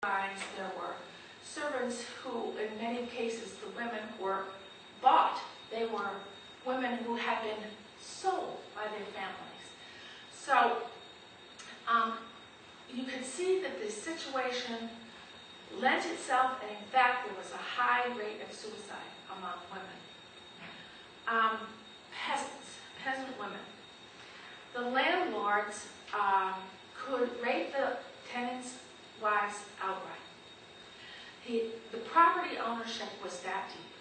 There were servants who, in many cases, the women were bought. They were women who had been sold by their families. So you could see that this situation lent itself, and in fact, there was a high rate of suicide among women. Peasant women. The landlords could rape the tenants' wives outright. The property ownership was that deep.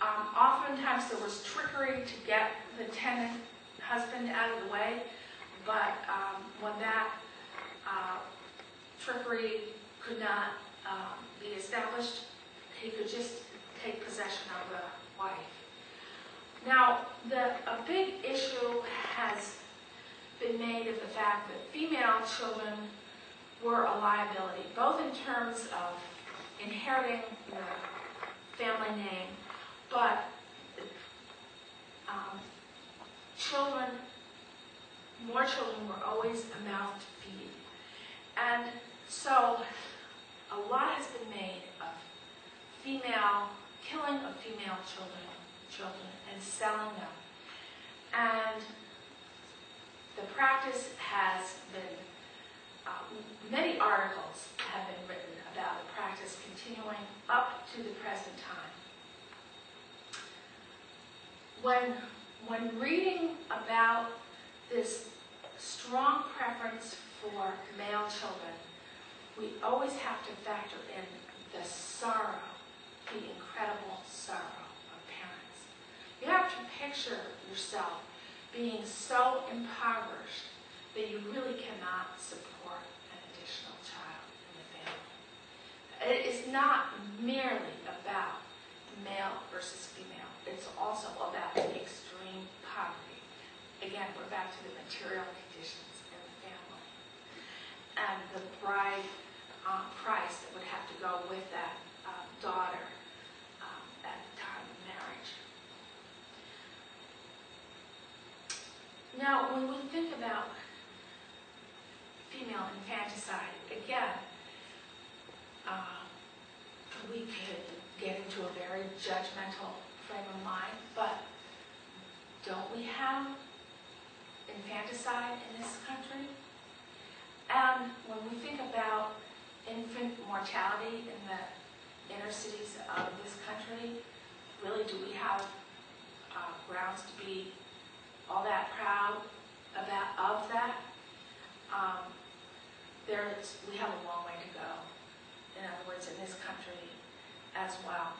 Oftentimes there was trickery to get the tenant husband out of the way, but when that trickery could not be established, he could just take possession of the wife. Now, a big issue has been made of the fact that female children were a liability, both in terms of inheriting the family name, but more children were always a mouth to feed. And so a lot has been made of killing of female children and selling them. And the practice has been, many articles have been written about the practice continuing up to the present time. When reading about this strong preference for male children, we always have to factor in the sorrow, the incredible sorrow of parents. You have to picture yourself being so impoverished that you really cannot support an additional child in the family. It is not merely about male versus female. It's also about extreme poverty. Again, we're back to the material conditions in the family. And the bride price that would have to go with that daughter at the time of marriage. Now, when we think about female infanticide, again, we could get into a very judgmental frame of mind, but don't we have infanticide in this country? And when we think about infant mortality in the inner cities of this country, really, do we have grounds to be all that proud of that? We have a long way to go, in other words, in this country as well.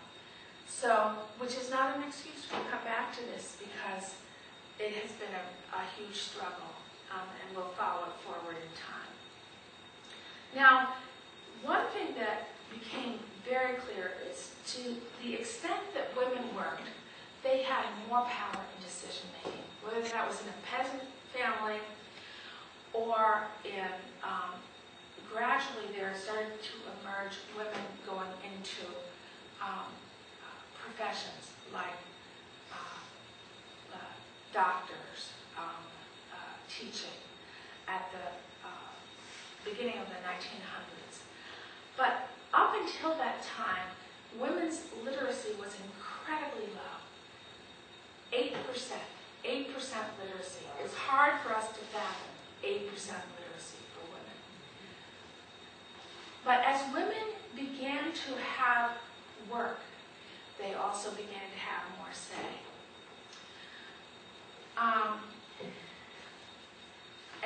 So, which is not an excuse. We'll come back to this because it has been a huge struggle, and we'll follow it forward in time. Now, one thing that became very clear is to the extent that women worked, they had more power in decision making, whether that was in a peasant family or in, gradually there started to emerge women going into professions like doctors, teaching at the beginning of the 1900s. But up until that time, women's literacy was incredibly low. 8% literacy. It's hard for us to fathom 8% literacy for women. But as women began to have work, they also began to have more say.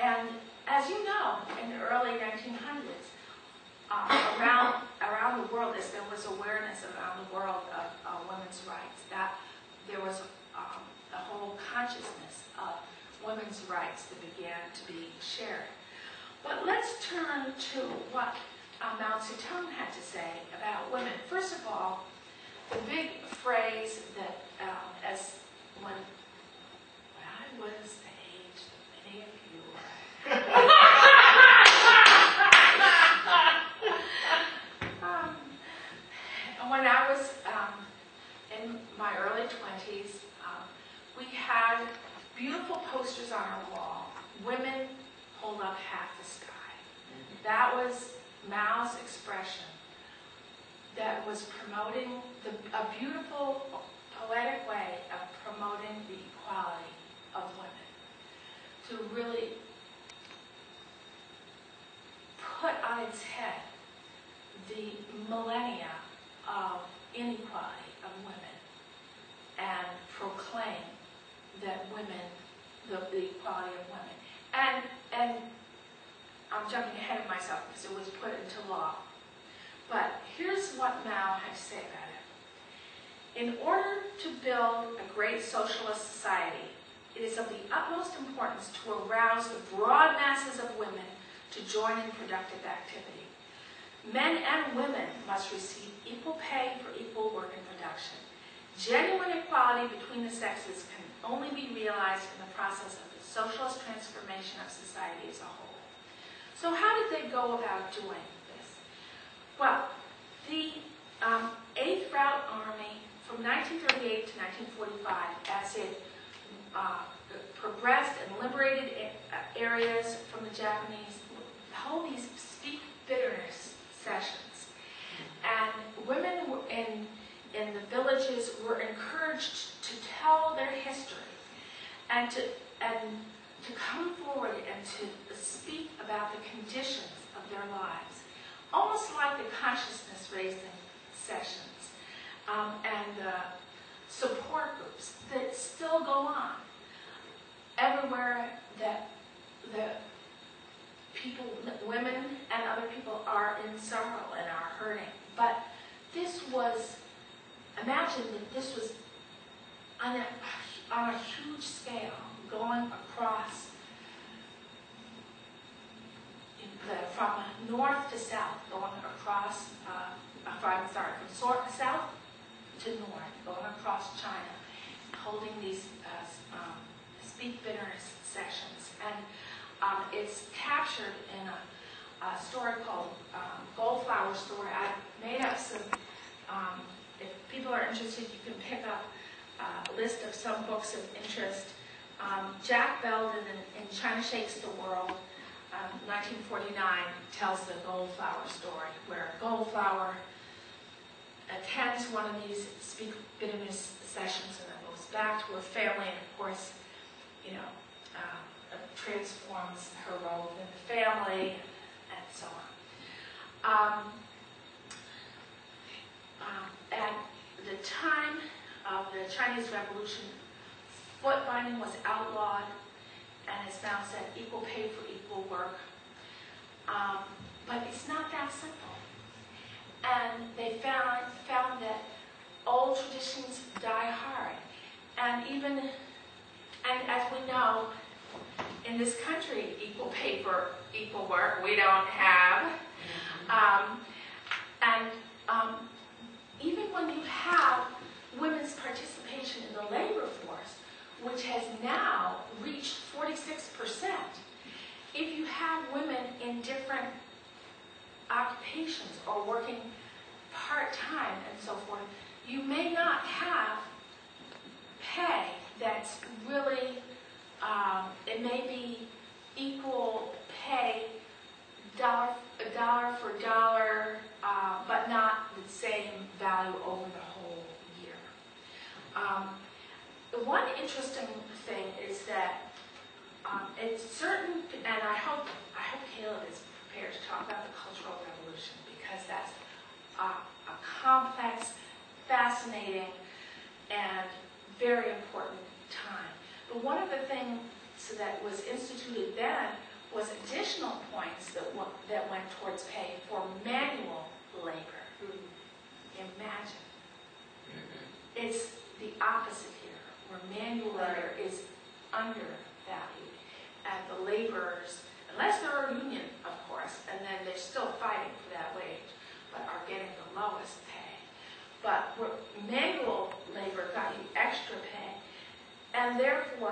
And as you know, in the early 1900s, around the world, as there was awareness around the world of women's rights, that there was a whole consciousness of women's rights that began to be shared. But let's turn to what Mao Zedong had to say about women. First of all, the big phrase that as when I was the age that many of you are, when I was in my early 20s, we had beautiful posters on our wall. Women hold up half the sky. That was Mao's expression that was promoting a beautiful, poetic way of promoting the equality of women, to really put on its head the millennia of inequality of women and proclaim that women, the equality of women. And I'm jumping ahead of myself because it was put into law. But here's what Mao had to say about it. In order to build a great socialist society, it is of the utmost importance to arouse the broad masses of women to join in productive activity. Men and women must receive equal pay for equal work and production. Genuine equality between the sexes can only be realized in the process of the socialist transformation of society as a whole. So how did they go about doing this? Well, the 8th Route Army from 1938 to 1945, as it progressed and liberated areas from the Japanese, held these speak bitterness sessions. And women in the villages were encouraged to tell their history and to come forward and to speak about the conditions of their lives, almost like the consciousness-raising sessions and support groups that still go on everywhere that the people, women and other people, are in sorrow and are hurting. But this was, imagine that this was on a huge scale, going across from north to south, going across, from south to north, going across China, holding these speak bitterness sessions. And it's captured in a story called Goldflower Story. I made up some, if people are interested, you can pick up a list of some books of interest. Jack Belden in China Shakes the World, 1949, tells the Goldflower story, where Goldflower attends one of these speak bitterness sessions and then goes back to her family, and of course, you know, transforms her role in the family and so on. At the time of the Chinese Revolution, foot binding was outlawed, and as Mao said, equal pay for equal work. But it's not that simple. And they found that old traditions die hard. And as we know, in this country, equal pay for equal work, we don't have. Even when you have women's participation in the labor force, which has now reached 46%, if you have women in different occupations or working part-time and so forth, you may not have pay that's really, it may be equal pay, dollar for dollar, but not the same value over the whole year. One interesting thing is that it's certain, and I hope Caleb is prepared to talk about the Cultural Revolution, because that's a complex, fascinating, and very important time. But one of the things that was instituted then was additional points that went towards pay for manual labor. Imagine. It's the opposite here, where manual labor is undervalued, and the laborers, unless they're a union, of course, and then they're still fighting for that wage, but are getting the lowest pay. But manual labor got you extra pay, and therefore